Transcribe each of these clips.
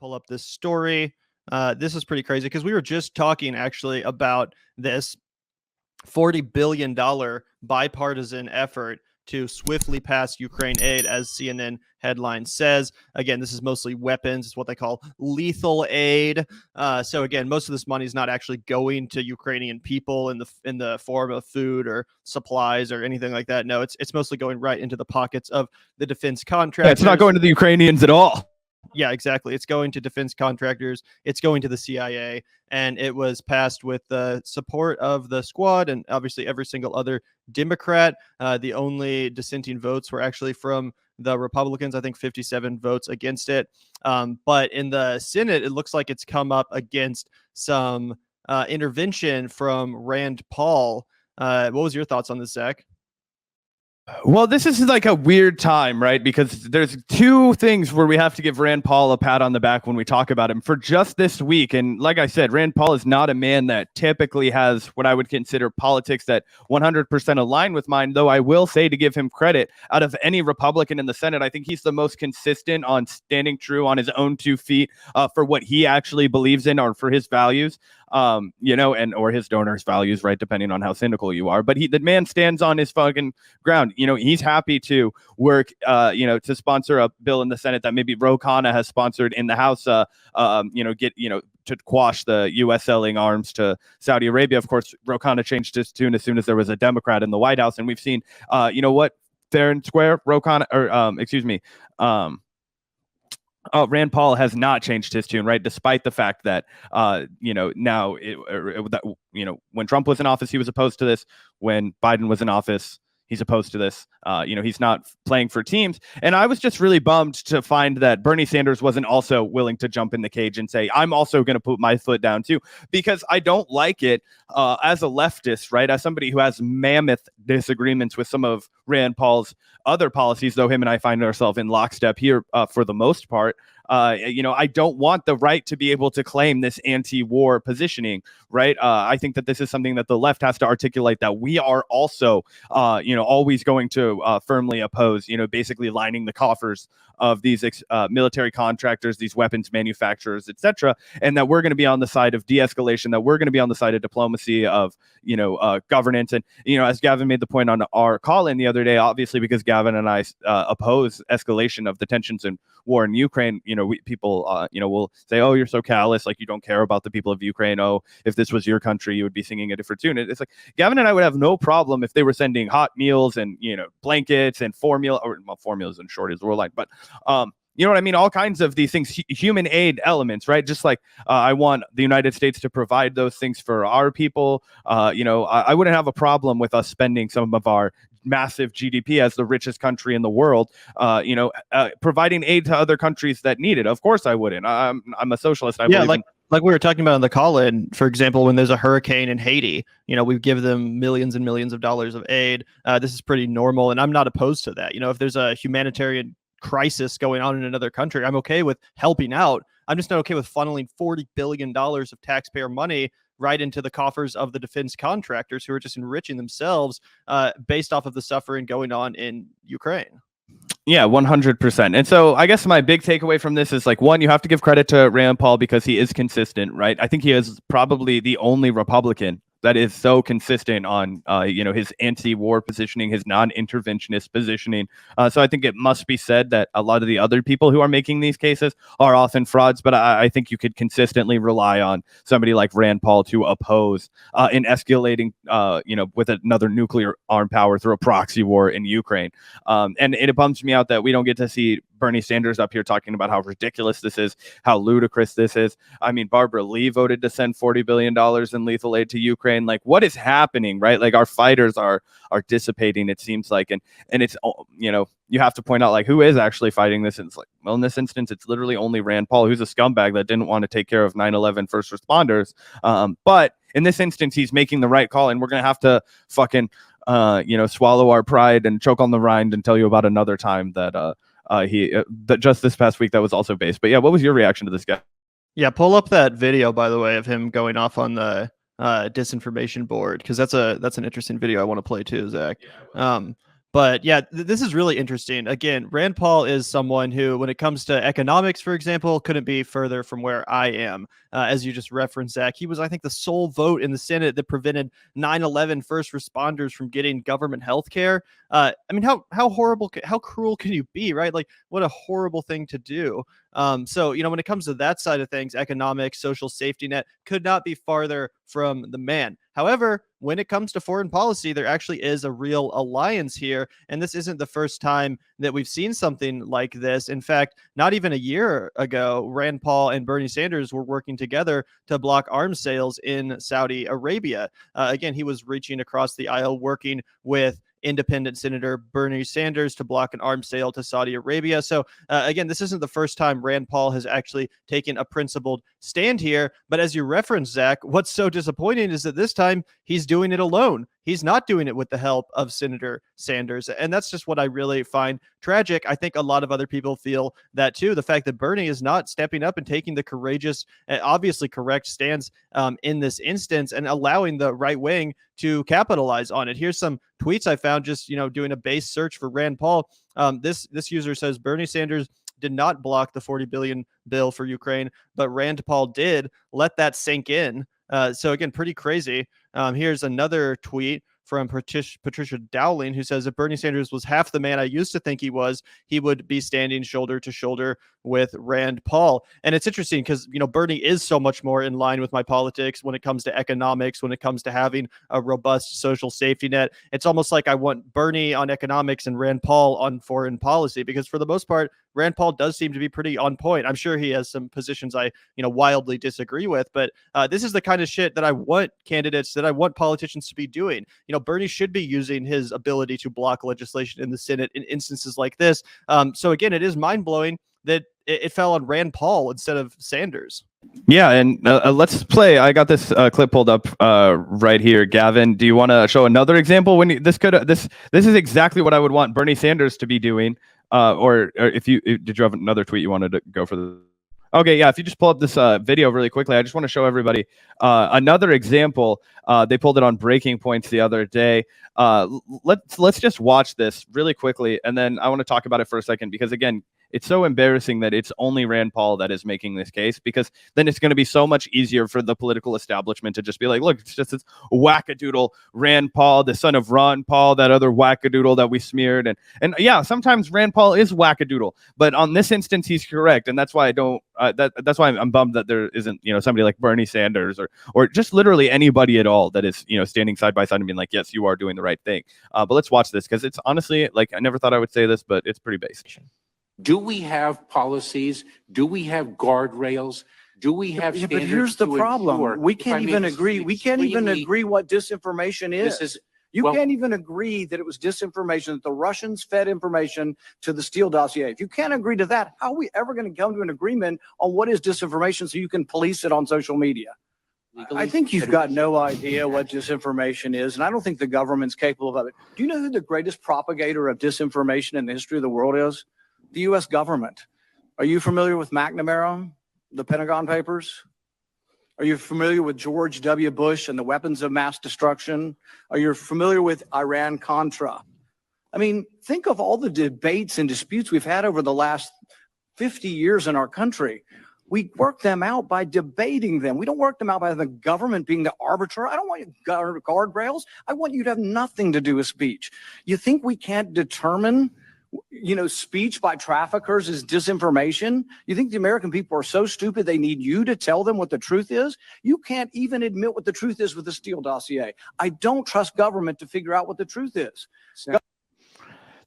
pull up this story. This is pretty crazy because we were just talking actually about this $40 billion bipartisan effort to swiftly pass Ukraine aid, as CNN headline says. Again, this is mostly weapons. It's what they call lethal aid. So again, most of this money is not actually going to Ukrainian people in the form of food or supplies or anything like that. No, it's mostly going right into the pockets of the defense contractors. Yeah, it's not going to the Ukrainians at all. Yeah, exactly. It's going to defense contractors. It's going to the CIA, and it was passed with the support of the Squad and obviously every single other Democrat. The only dissenting votes were actually from the Republicans. I think 57 votes against it. But in the Senate, it looks like it's come up against some intervention from Rand Paul. What was your thoughts on this, Zach? Well, this is like a weird time, right? Because there's two things where we have to give Rand Paul a pat on the back when we talk about him for just this week. And like I said, Rand Paul is not a man that typically has what I would consider politics that 100% align with mine, though I will say, to give him credit, out of any Republican in the Senate, I think he's the most consistent on standing true on his own 2 feet for what he actually believes in or for his values. Or his donors' values, right? Depending on how cynical you are. But the man stands on his fucking ground. He's happy to work, to sponsor a bill in the Senate that maybe Ro Khanna has sponsored in the House, to quash the U.S. selling arms to Saudi Arabia. Of course, Ro Khanna changed his tune as soon as there was a Democrat in the White House. And we've seen, fair and square, Ro Khanna, Rand Paul has not changed his tune, right? Despite the fact that, now, when Trump was in office, he was opposed to this. When Biden was in office, he's opposed to this. He's not playing for teams. And I was just really bummed to find that Bernie Sanders wasn't also willing to jump in the cage and say, I'm also going to put my foot down too, because I don't like it as a leftist, right? As somebody who has mammoth disagreements with some of Rand Paul's other policies, though him and I find ourselves in lockstep here for the most part. I don't want the right to be able to claim this anti-war positioning, right? I think that this is something that the left has to articulate, that we are also, always going to firmly oppose, basically lining the coffers of these military contractors, these weapons manufacturers, etc., and that we're going to be on the side of de-escalation, that we're going to be on the side of diplomacy, of governance. And as Gavin made the point on our call-in the other day, obviously because Gavin and I oppose escalation of the tensions and war in Ukraine, people will say, oh, you're so callous, like you don't care about the people of Ukraine. Oh, if this was your country, you would be singing a different tune. It's like Gavin and I would have no problem if they were sending hot meals and blankets and formula is in short is the world line, but you know what I mean? All kinds of these things, human aid elements, right? Just like I want the United States to provide those things for our people. I wouldn't have a problem with us spending some of our massive GDP as the richest country in the world, providing aid to other countries that need it. Of course I wouldn't. I'm a socialist. Like we were talking about in the call-in, for example, when there's a hurricane in Haiti, we give them millions and millions of dollars of aid. This is pretty normal, and I'm not opposed to that. If there's a humanitarian crisis going on in another country, I'm okay with helping out. I'm just not okay with funneling $40 billion of taxpayer money right into the coffers of the defense contractors who are just enriching themselves based off of the suffering going on in Ukraine. Yeah, 100%. And so I guess my big takeaway from this is, like, one, you have to give credit to Rand Paul because he is consistent, right? I think he is probably the only Republican that is so consistent on, his anti-war positioning, his non-interventionist positioning. So I think it must be said that a lot of the other people who are making these cases are often frauds, but I think you could consistently rely on somebody like Rand Paul to oppose in escalating, with another nuclear armed power through a proxy war in Ukraine. And it bums me out that we don't get to see Bernie Sanders up here talking about how ridiculous this is, how ludicrous this is. I mean, Barbara Lee voted to send $40 billion in lethal aid to Ukraine. Like, what is happening, right? Like, our fighters are dissipating, it seems like. And it's, you have to point out, like, who is actually fighting this? And it's like, well, in this instance, it's literally only Rand Paul, who's a scumbag that didn't want to take care of 9/11 first responders. But in this instance, he's making the right call, and we're going to have to fucking, swallow our pride and choke on the rind and tell you about another time that, that just this past week that was also based. But yeah, what was your reaction to this guy? Yeah, pull up that video, by the way, of him going off on the disinformation board, because that's an interesting video I want to play too, Zach. But yeah, this is really interesting. Again, Rand Paul is someone who, when it comes to economics, for example, couldn't be further from where I am. As you just referenced, Zach, he was, I think, the sole vote in the Senate that prevented 9/11 first responders from getting government health care. I mean, how horrible, how cruel can you be, right? Like, what a horrible thing to do. So, when it comes to that side of things, economic, social safety net could not be farther from the man. However, when it comes to foreign policy, there actually is a real alliance here. And this isn't the first time that we've seen something like this. In fact, not even a year ago, Rand Paul and Bernie Sanders were working together to block arms sales in Saudi Arabia. Again, he was reaching across the aisle, working with independent Senator Bernie Sanders to block an arms sale to Saudi Arabia. So again, this isn't the first time Rand Paul has actually taken a principled stand here. But as you referenced, Zach, what's so disappointing is that this time he's doing it alone. He's not doing it with the help of Senator Sanders. And that's just what I really find tragic. I think a lot of other people feel that too. The fact that Bernie is not stepping up and taking the courageous, obviously correct stance in this instance and allowing the right wing to capitalize on it. Here's some tweets I found just, doing a base search for Rand Paul. This user says Bernie Sanders did not block the 40 billion bill for Ukraine, but Rand Paul did. Let that sink in. So again, pretty crazy. Here's another tweet from Patricia Dowling, who says, if Bernie Sanders was half the man I used to think he was, he would be standing shoulder to shoulder with Rand Paul. And it's interesting because, Bernie is so much more in line with my politics when it comes to economics, when it comes to having a robust social safety net. It's almost like I want Bernie on economics and Rand Paul on foreign policy, because for the most part, Rand Paul does seem to be pretty on point. I'm sure he has some positions I, wildly disagree with, but this is the kind of shit that I want candidates, that I want politicians to be doing. Bernie should be using his ability to block legislation in the Senate in instances like this. So again, it is mind-blowing that it fell on Rand Paul instead of Sanders. Yeah, and let's play. I got this clip pulled up right here. Gavin, do you want to show another example? This is exactly what I would want Bernie Sanders to be doing. Or did you have another tweet you wanted to go for the? Okay, yeah. If you just pull up this video really quickly, I just want to show everybody another example. They pulled it on Breaking Points the other day. Let's just watch this really quickly, and then I want to talk about it for a second, because again, it's so embarrassing that it's only Rand Paul that is making this case, because then it's going to be so much easier for the political establishment to just be like, look, it's just this wackadoodle Rand Paul, the son of Ron Paul, that other wackadoodle that we smeared. And yeah, sometimes Rand Paul is wackadoodle, but on this instance, he's correct. And that's why I don't, that's why I'm bummed that there isn't, somebody like Bernie Sanders or just literally anybody at all that is, standing side by side and being like, yes, you are doing the right thing. But let's watch this, because it's honestly, like, I never thought I would say this, but it's pretty basic. Do we have policies? Do we have guardrails? Do we have standards? But here's the problem. We can't even agree. We can't even agree what disinformation is. You can't even agree that it was disinformation, that the Russians fed information to the Steele dossier. If you can't agree to that, how are we ever going to come to an agreement on what is disinformation so you can police it on social media? I think you've got no idea what disinformation is, and I don't think the government's capable of it. Do you know who the greatest propagator of disinformation in the history of the world is? The U.S. government. Are you familiar with McNamara, the Pentagon Papers? Are you familiar with George W. Bush and the weapons of mass destruction? Are you familiar with Iran-Contra? I mean, think of all the debates and disputes we've had over the last 50 years in our country. We work them out by debating them. We don't work them out by the government being the arbiter. I don't want you guardrails. I want you to have nothing to do with speech. You think we can't determine speech by traffickers is disinformation? You think the American people are so stupid they need you to tell them what the truth is? You can't even admit what the truth is with the Steele dossier. I don't trust government to figure out what the truth is.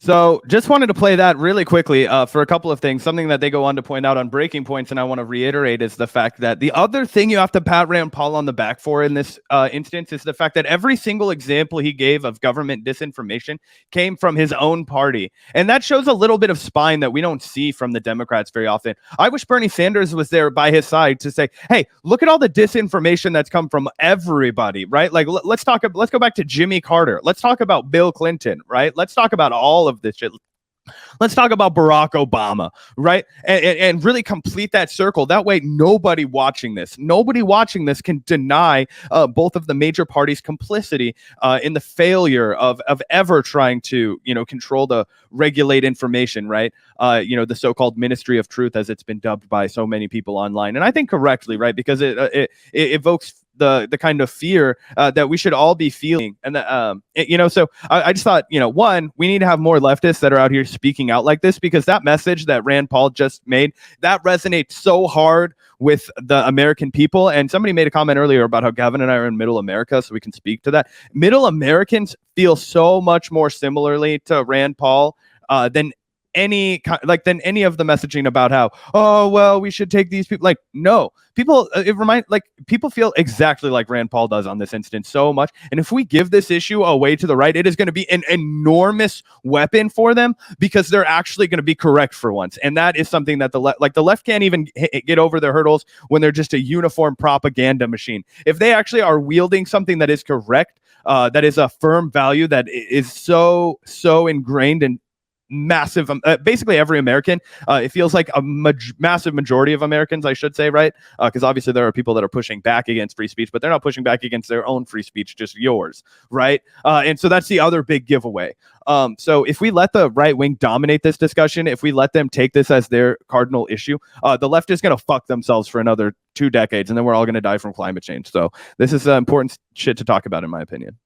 So just wanted to play that really quickly for a couple of things. Something that they go on to point out on Breaking Points, and I want to reiterate, is the fact that the other thing you have to pat Rand Paul on the back for in this instance is the fact that every single example he gave of government disinformation came from his own party. And that shows a little bit of spine that we don't see from the Democrats very often. I wish Bernie Sanders was there by his side to say, hey, look at all the disinformation that's come from everybody, right? Like, let's go back to Jimmy Carter. Let's talk about Bill Clinton, right? Let's talk about all of this shit. Let's talk about Barack Obama, right? And really complete that circle. That way, nobody watching this can deny both of the major parties' complicity in the failure of ever trying to, control the regulate information, right? The so-called Ministry of Truth, as it's been dubbed by so many people online, and I think correctly, right? Because it evokes the kind of fear that we should all be feeling. And so I just thought, one, we need to have more leftists that are out here speaking out like this, because that message that Rand Paul just made, that resonates so hard with the American people. And somebody made a comment earlier about how Gavin and I are in middle America, so we can speak to that. Middle Americans feel so much more similarly to Rand Paul than any of the messaging about how, oh, well, we should take these people. Like, no, people people feel exactly like Rand Paul does on this instance so much. And if we give this issue away to the right, it is going to be an enormous weapon for them, because they're actually going to be correct for once. And that is something that the left can't even get over their hurdles when they're just a uniform propaganda machine. If they actually are wielding something that is correct, that is a firm value, that is so ingrained in massive, basically every American, it feels like a massive majority of Americans, I should say, right? Because obviously there are people that are pushing back against free speech, but they're not pushing back against their own free speech, just yours, right? And so that's the other big giveaway. So if we let the right wing dominate this discussion, if we let them take this as their cardinal issue, the left is going to fuck themselves for another 2 decades, and then we're all going to die from climate change. So this is important shit to talk about, in my opinion.